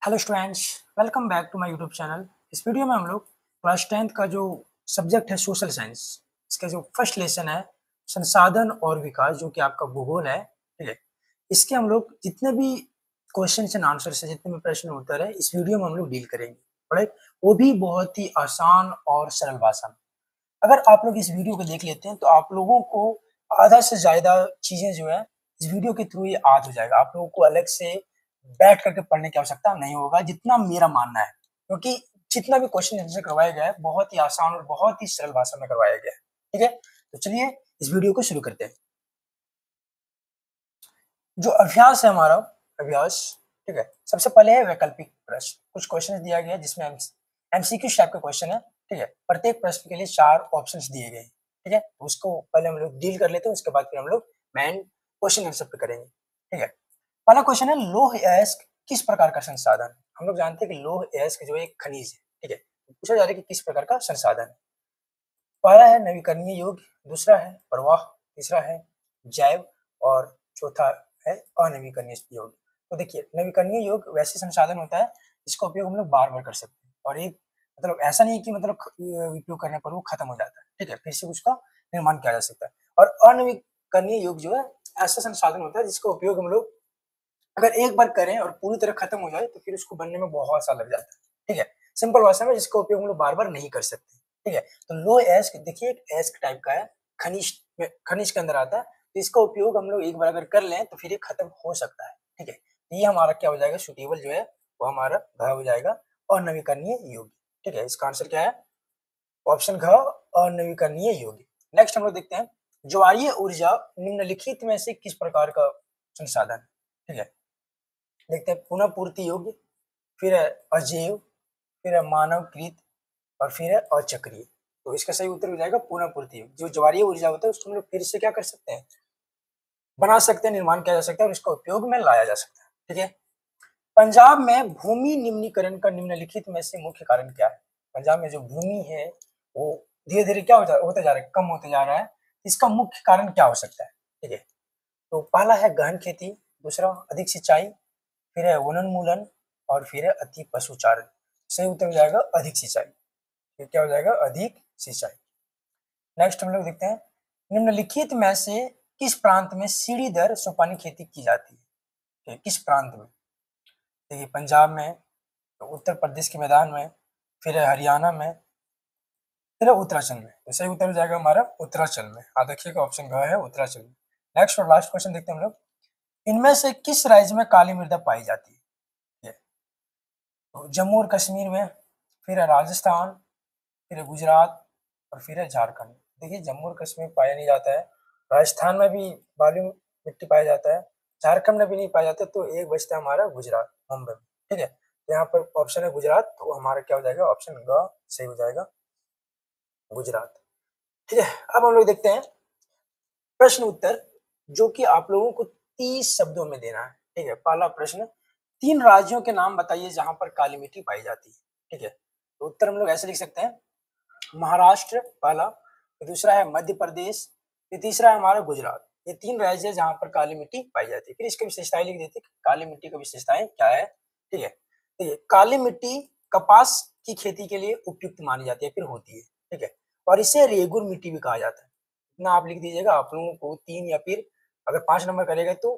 Hello students, welcome back to my YouTube channel. इस video में हम लोग क्लास 10th का जो सब्जेक्ट है सोशल साइंस, इसका जो फर्स्ट लेसन है संसाधन और विकास, जो कि आपका भूगोल है, ठीक है। इसके हम लोग जितने भी क्वेश्चन एंड आंसर्स है, जितने भी प्रश्न उत्तर है, इस वीडियो में हम लोग डील करेंगे, राइट। वो भी बहुत ही आसान और सरल भाषा में। अगर आप लोग इस वीडियो को देख लेते हैं तो आप लोगों को आधा से ज्यादा चीजें जो है इस वीडियो के थ्रू ये याद हो जाएगा। आप लोगों को अलग से बैठ करके पढ़ने की आवश्यकता नहीं होगा, जितना मेरा मानना है, क्योंकि जितना भी क्वेश्चन आंसर करवाया गया है बहुत ही आसान और बहुत ही सरल भाषा में करवाया गया है, ठीक है। तो चलिए इस वीडियो को शुरू करते हैं। जो अभ्यास है हमारा अभ्यास, ठीक है। सबसे पहले है वैकल्पिक प्रश्न। कुछ क्वेश्चन दिया गया है जिसमें एमसीक्यू टाइप का क्वेश्चन है, ठीक है। प्रत्येक प्रश्न के लिए 4 ऑप्शंस दिए गए हैं, ठीक है। उसको पहले हम लोग डील कर लेते हैं, उसके बाद फिर हम लोग मेन क्वेश्चन आंसर पे करेंगे, ठीक है। पहला क्वेश्चन है लौह अयस्क किस प्रकार का संसाधन। हम लोग जानते हैं कि लौह अयस्क जो एक खनिज है, ठीक है। पूछा जा रहा है कि किस प्रकार का संसाधन है। पहला है नवीकरणीय योग्य, दूसरा है प्रवाह, तीसरा है जैव और चौथा है अनवीकरणीय योग्य। तो देखिए, नवीकरणीय योग्य वैसे संसाधन होता है जिसका उपयोग हम लोग बार बार कर सकते हैं, और एक मतलब ऐसा नहीं है कि मतलब उपयोग करने पर वो खत्म हो जाता है, ठीक है। फिर से उसका निर्माण किया जा सकता है। और अनवीकरणीय योग्य जो है ऐसा संसाधन होता है जिसका उपयोग हम लोग अगर एक बार करें और पूरी तरह खत्म हो जाए तो फिर उसको बनने में बहुत साल लग जाता है, ठीक है। सिंपल भाषा में जिसका उपयोग हम लोग बार बार नहीं कर सकते, ठीक है। तो लो एस्क देखिए एक एस्क टाइप का है, खनिज में, खनिज के अंदर आता है। तो इसका उपयोग हम लोग एक बार अगर कर लें तो फिर ये खत्म हो सकता है, ठीक है। ये हमारा क्या हो जाएगा, सुटेबल जो है वो हमारा घ हो जाएगा, और नवीकरणीय योग्य, ठीक है। इसका आंसर क्या है, ऑप्शन घ, अनवीकरणीय योग्य। नेक्स्ट हम लोग देखते हैं ज्वारीय ऊर्जा निम्नलिखित में से किस प्रकार का संसाधन है, ठीक है। देखते हैं पुनः पूर्ति योग्य, फिर है अजैव, फिर है मानवकृत, और फिर है अचक्रीय। तो इसका सही उत्तर हो जाएगा पुनः पूर्ति योग्य। जो ज्वारीय ऊर्जा होता है उसको हम लोग फिर से क्या कर सकते हैं, बना सकते हैं, निर्माण किया जा सकता है और इसका उपयोग में लाया जा सकता है, ठीक है। पंजाब में भूमि निम्नीकरण का निम्नलिखित में से मुख्य कारण क्या है। पंजाब में जो भूमि है वो धीरे धीरे क्या होता जा रहा है, कम होते जा रहा है। इसका मुख्य कारण क्या हो सकता है, ठीक है। तो पहला है गहन खेती, दूसरा अधिक सिंचाई, फिर है वनोन्मूलन, और फिर है अति पशुचारण। सही उत्तर हो जाएगा अधिक सिंचाई। फिर क्या हो जाएगा, अधिक सिंचाई। नेक्स्ट हम लोग देखते हैं निम्नलिखित में से किस प्रांत में सीढ़ीदर सोपानी खेती की जाती है, ठीक है? किस प्रांत में, देखिए पंजाब में, तो उत्तर प्रदेश के मैदान में, फिर है हरियाणा में, फिर है उत्तराखंड में। तो सही उत्तर हो जाएगा हमारा उत्तराखंड में। हाँ देखिएगा ऑप्शन ग है उत्तराखंड में। नेक्स्ट और लास्ट क्वेश्चन देखते हैं हम लोग, इनमें से किस राज्य में काली मृदा पाई जाती है। तो जम्मू और कश्मीर में, फिर है राजस्थान, फिर है गुजरात, और फिर है झारखंड। देखिए जम्मू और कश्मीर पाया नहीं जाता है, राजस्थान में भी बालू मिट्टी पाया जाता है, झारखंड में भी नहीं पाया जाता। तो एक बचता है हमारा गुजरात, मुंबई में, ठीक है। तो यहाँ पर ऑप्शन है गुजरात, तो हमारा क्या हो जाएगा, ऑप्शन ग सही हो जाएगा, गुजरात, ठीक है। अब हम लोग देखते हैं प्रश्न उत्तर, जो कि आप लोगों को 30 शब्दों में देना है, ठीक है। पहला प्रश्न, 3 राज्यों के नाम बताइए जहां पर काली मिट्टी पाई जाती है, ठीक है। तो उत्तर हम लोग ऐसे लिख सकते हैं, महाराष्ट्र पहला, फिर दूसरा है मध्य प्रदेश, फिर तीसरा है हमारा गुजरात। ये 3 राज्य है जहां पर काली मिट्टी पाई जाती है। फिर इसकी विशेषताएं लिख देते हैं, काली मिट्टी की विशेषताएं क्या है, ठीक है। तो ये काली मिट्टी कपास की खेती के लिए उपयुक्त मानी जाती है, फिर होती है, ठीक है। और इसे रेगुर मिट्टी भी कहा जाता है। इतना आप लिख दीजिएगा। आप लोगों को 3 या फिर अगर 5 नंबर करेगा तो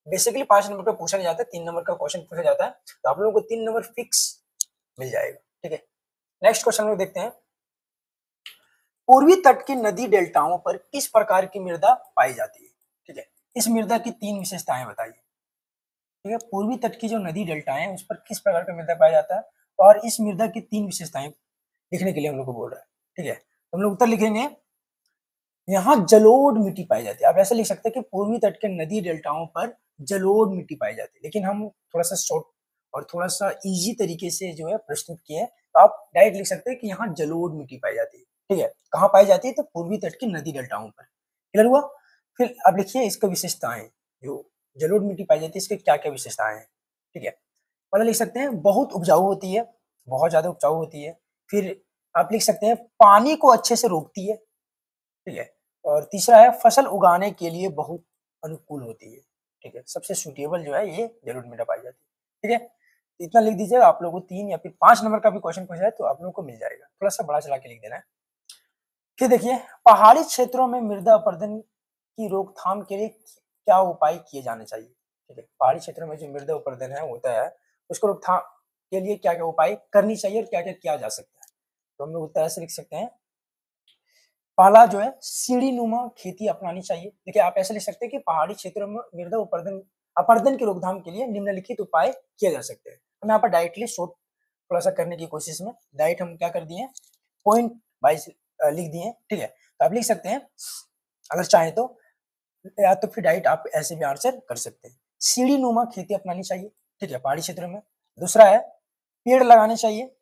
बेसिकली 5 नंबर का पूछा नहीं जाता, 3 नंबर का क्वेश्चन पूछा जाता है, तो आप लोगों को 3 नंबर फिक्स मिल जाएगा, ठीक है। नेक्स्ट क्वेश्चन लोग देखते हैं, पूर्वी तट की नदी डेल्टाओं पर किस प्रकार की मृदा पाई जाती है, ठीक है। इस मृदा की 3 विशेषताएं बताइए, ठीक है। पूर्वी तट की जो नदी डेल्टाएं हैं उस पर किस प्रकार का मृदा पाया जाता है, और इस मृदा की 3 विशेषताएं लिखने के लिए हम लोग को बोल रहा है, ठीक है। तो हम लोग उत्तर लिखेंगे, यहाँ जलोढ़ मिट्टी पाई जाती है। आप ऐसे लिख सकते हैं कि पूर्वी तट के नदी डेल्टाओं पर जलोढ़ मिट्टी पाई जाती है, लेकिन हम थोड़ा सा शॉर्ट और थोड़ा सा इजी तरीके से जो है प्रस्तुत किए हैं। तो आप डायरेक्ट लिख सकते हैं कि यहाँ जलोढ़ मिट्टी पाई जाती है, ठीक है। कहाँ पाई जाती है, तो पूर्वी तट की नदी डेल्टाओं पर। क्लियर हुआ। फिर अब लिखिए इसका विशेषताएं, जो जलोढ़ मिट्टी पाई जाती है इसके क्या क्या विशेषताएं हैं, ठीक है। पहले लिख सकते हैं बहुत उपजाऊ होती है, बहुत ज्यादा उपजाऊ होती है। फिर आप लिख सकते हैं पानी को अच्छे से रोकती है, ठीक है। और तीसरा है फसल उगाने के लिए बहुत अनुकूल होती है, ठीक है। सबसे सुटेबल जो है ये जलोढ़ मिट्टी पाई जाती है, ठीक है। इतना लिख दीजिएगा, आप लोगों को 3 या फिर 5 नंबर का भी क्वेश्चन पूछा है तो आप लोगों को मिल जाएगा, थोड़ा सा बड़ा चला के लिख देना है। फिर देखिए, पहाड़ी क्षेत्रों में मृदा अपरदन की रोकथाम के लिए क्या उपाय किए जाने चाहिए। ठीक है, पहाड़ी क्षेत्रों में जो मृदा अपरदन है होता है, उसको रोकथाम के लिए क्या क्या उपाय करनी चाहिए और क्या क्या किया जा सकता है। तो हम लोग उत्तर ऐसे लिख सकते हैं, पहला जो है सीढ़ी नुमा खेती अपनानी चाहिए। देखिए, आप ऐसे लिख सकते हैं कि पहाड़ी क्षेत्रों में मृदा अपरदन अपरदन की रोकथाम के लिए निम्नलिखित उपाय किए जा सकते हैं। हम यहाँ पर डायरेक्टली शॉर्ट थोड़ा सा करने की कोशिश में डायरेक्ट हम क्या कर दिए, पॉइंट वाइज लिख दिए। ठीक है, तो आप लिख सकते हैं अगर चाहें तो, या तो फिर डायरेक्ट आप ऐसे भी आंसर कर सकते हैं। सीढ़ी नुमा खेती अपनानी चाहिए, ठीक है, पहाड़ी क्षेत्रों में। दूसरा है पेड़ लगाने चाहिए,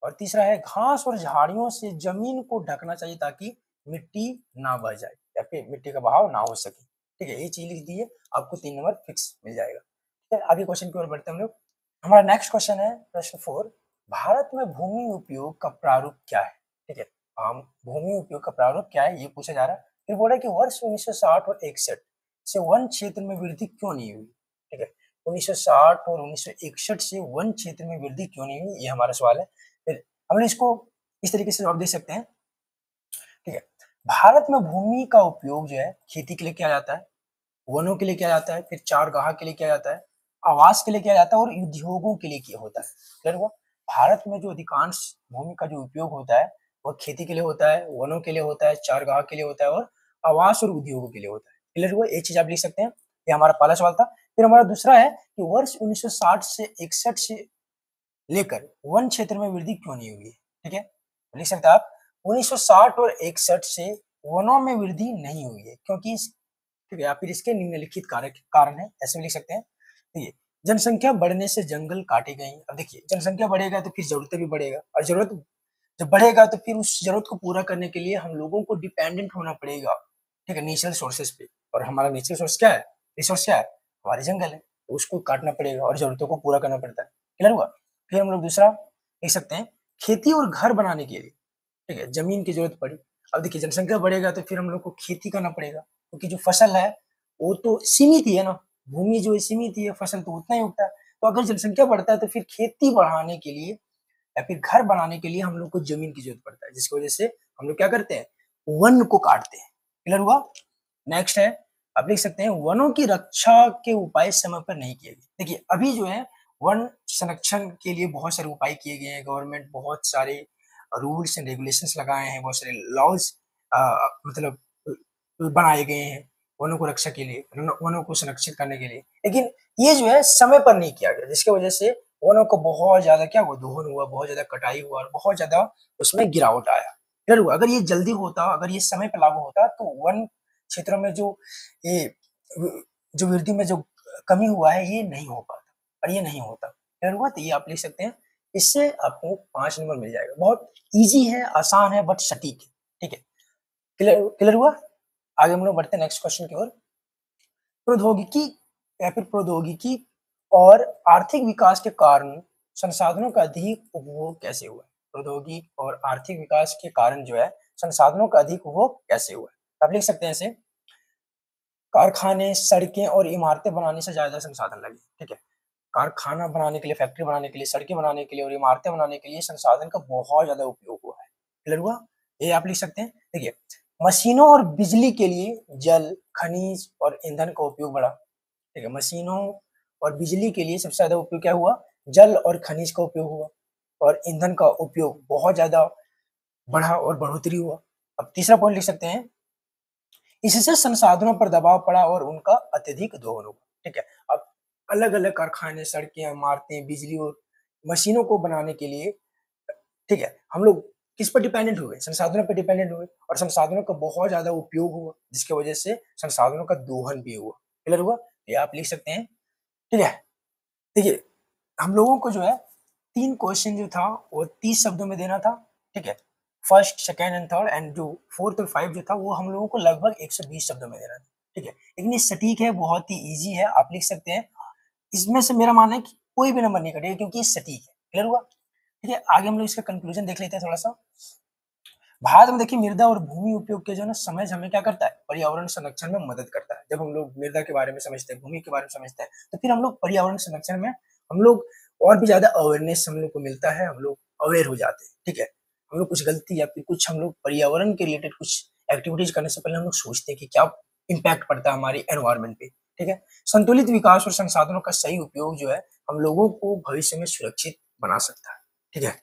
और तीसरा है घास और झाड़ियों से जमीन को ढकना चाहिए ताकि मिट्टी ना बह जाए या फिर मिट्टी का बहाव ना हो सके। ठीक है, ये चीज लिख दी है, आपको 3 नंबर फिक्स मिल जाएगा। ठीक है, आगे क्वेश्चन की ओर बढ़ते हैं हम लोग। हमारा नेक्स्ट क्वेश्चन है प्रश्न 4, भारत में भूमि उपयोग का प्रारूप क्या है। ठीक है, हम भूमि उपयोग का प्रारूप क्या है ये पूछा जा रहा है। फिर बोल रहा है कि वर्ष 1960 और 61 से वन क्षेत्र में वृद्धि क्यों नहीं हुई। ठीक है, 1960 और 1961 से वन क्षेत्र में वृद्धि क्यों नहीं हुई, ये हमारा सवाल है। फिर हम इसको इस तरीके से जवाब दे सकते हैं। ठीक है, भारत में भूमि का उपयोग जो है खेती के लिए किया जाता है, वनों के लिए किया जाता है, फिर चारगाह के लिए किया जाता है, आवास के लिए किया जाता है और उद्योगों के लिए किया होता है। क्लियर हुआ। भारत में जो अधिकांश भूमि का जो उपयोग होता है वो खेती के लिए होता है, वनों के लिए होता है, चारगाह के लिए होता है और आवास और उद्योगों के लिए होता है। क्लियर हुआ, ये चीज आप लिख सकते हैं। ये हमारा पहला सवाल था। फिर हमारा दूसरा है कि वर्ष 1960 से 61 से लेकर वन क्षेत्र में वृद्धि क्यों नहीं हुई है। ठीक है, लिख सकते हैं आप 1960 और 61 से वनों में वृद्धि नहीं हुई है क्योंकि ठीक है, या फिर इसके निम्नलिखित कारण है, ऐसे भी लिख सकते हैं। देखिए, जनसंख्या बढ़ने से जंगल काटे गए। अब देखिए, जनसंख्या बढ़ेगा तो फिर जरूरतें भी बढ़ेगा, और जरूरत जब बढ़ेगा तो फिर उस जरूरत को पूरा करने के लिए हम लोगों को डिपेंडेंट होना पड़ेगा। ठीक है, नेचुरल सोर्सेज पे, और हमारा नेचुरल सोर्स क्या है, रिसोर्स क्या है, हमारे जंगल है, तो उसको काटना पड़ेगा और जरूरतों को पूरा करना पड़ता है। क्लियर हुआ। फिर हम लोग दूसरा लिख सकते हैं, खेती और घर बनाने के लिए ठीक है जमीन की जरूरत पड़ी। अब देखिए, जनसंख्या बढ़ेगा तो फिर हम लोग को खेती करना पड़ेगा, क्योंकि जो फसल है वो तो सीमित ही है ना, भूमि जो है सीमित ही है, फसल तो उतना ही उगता है। तो अगर जनसंख्या बढ़ता है तो फिर खेती बढ़ाने के लिए या फिर घर बनाने के लिए हम लोग को जमीन की जरूरत पड़ता है, जिसकी वजह से हम लोग क्या करते हैं, वन को काटते हैं। क्लियर हुआ। नेक्स्ट है, आप लिख सकते हैं वनों की रक्षा के उपाय समय पर नहीं किए गए। देखिए, अभी जो है वन संरक्षण के लिए बहुत सारे उपाय किए गए हैं, गवर्नमेंट बहुत सारे रूल्स एंड रेगुलेशंस लगाए हैं, बहुत सारे लॉज मतलब बनाए गए हैं वनों को रक्षा के लिए, वनों को संरक्षित करने के लिए, लेकिन ये जो है समय पर नहीं किया गया, जिसकी वजह से वनों को बहुत ज्यादा क्या हुआ, दोहन हुआ, बहुत ज्यादा कटाई हुआ और बहुत ज्यादा उसमें गिरावट आया। क्लियर हुआ। अगर ये जल्दी होता, अगर ये समय पर लागू होता तो वन क्षेत्रों में जो ये जो वृद्धि में जो कमी हुआ है ये नहीं हो पाता, और ये नहीं होता। क्लियर हुआ। तो ये आप लिख सकते हैं, इससे आपको 5 नंबर मिल जाएगा। बहुत इजी है, आसान है, बट सटीक है। ठीक है, क्लियर क्लियर हुआ। आगे हम लोग बढ़ते हैं नेक्स्ट क्वेश्चन की ओर। प्रौद्योगिकी या फिर प्रौद्योगिकी और आर्थिक विकास के कारण संसाधनों का अधिक उपभोग कैसे हुआ। प्रौद्योगिकी और आर्थिक विकास के कारण जो है संसाधनों का अधिक उपभोग कैसे हुआ। आप लिख सकते हैं ऐसे, कारखाने, सड़कें और इमारतें बनाने से ज्यादा संसाधन लगे। ठीक है, कारखाना बनाने के लिए, फैक्ट्री बनाने के लिए, सड़कें बनाने के लिए और इमारतें बनाने के लिए संसाधन का बहुत ज्यादा उपयोग हुआ है। क्लियर हुआ। ये आप लिख सकते हैं। देखिए, मशीनों और बिजली के लिए जल, खनिज और ईंधन का उपयोग बढ़ा। ठीक है, मशीनों और बिजली के लिए सबसे ज्यादा उपयोग क्या हुआ, जल और खनिज का उपयोग हुआ, और ईंधन का उपयोग बहुत ज्यादा बढ़ा और बढ़ोतरी हुआ। अब तीसरा पॉइंट लिख सकते हैं, इससे संसाधनों पर दबाव पड़ा और उनका अत्यधिक दोहन हुआ। ठीक है, अब अलग अलग कारखाने, सड़कें, इमारतें, बिजली और मशीनों को बनाने के लिए ठीक है हम लोग किस पर डिपेंडेंट हुए, संसाधनों पर डिपेंडेंट हुए, और संसाधनों का बहुत ज्यादा उपयोग हुआ जिसकी वजह से संसाधनों का दोहन भी हुआ। क्लियर हुआ। ये आप लिख सकते हैं। ठीक है, देखिए, हम लोगों को जो है 3 क्वेश्चन जो था वो 30 शब्दों में देना था। ठीक है, first, second and third, and जो फोर्थ और 5 जो था वो हम लोगों को लगभग 120 शब्दों में देना था। ठीक है, लेकिन ये सटीक है, बहुत ही ईजी है, आप लिख सकते हैं। इसमें से मेरा मानना है कि कोई भी नंबर नहीं कटेगा क्योंकि ये सटीक है। क्लियर हुआ। ठीक है, आगे हम लोग इसका कंक्लूजन देख लेते हैं थोड़ा सा। भारत में देखिए, मृदा और भूमि उपयोग के जो ना समझ हमें क्या करता है, पर्यावरण संरक्षण में मदद करता है। जब हम लोग मृदा के बारे में समझते हैं, भूमि के बारे में समझते हैं, तो फिर हम लोग पर्यावरण संरक्षण में हम लोग और भी ज्यादा अवेयरनेस हम लोग को मिलता है, हम लोग अवेयर हो जाते हैं, ठीक है। हम लोग कुछ गलती या फिर कुछ हम लोग पर्यावरण के रिलेटेड कुछ एक्टिविटीज करने से पहले हम लोग सोचते हैं कि क्या इम्पैक्ट पड़ता है हमारे एनवायरनमेंट पे, ठीक है। संतुलित विकास और संसाधनों का सही उपयोग जो है हम लोगों को भविष्य में सुरक्षित बना सकता है, ठीक है।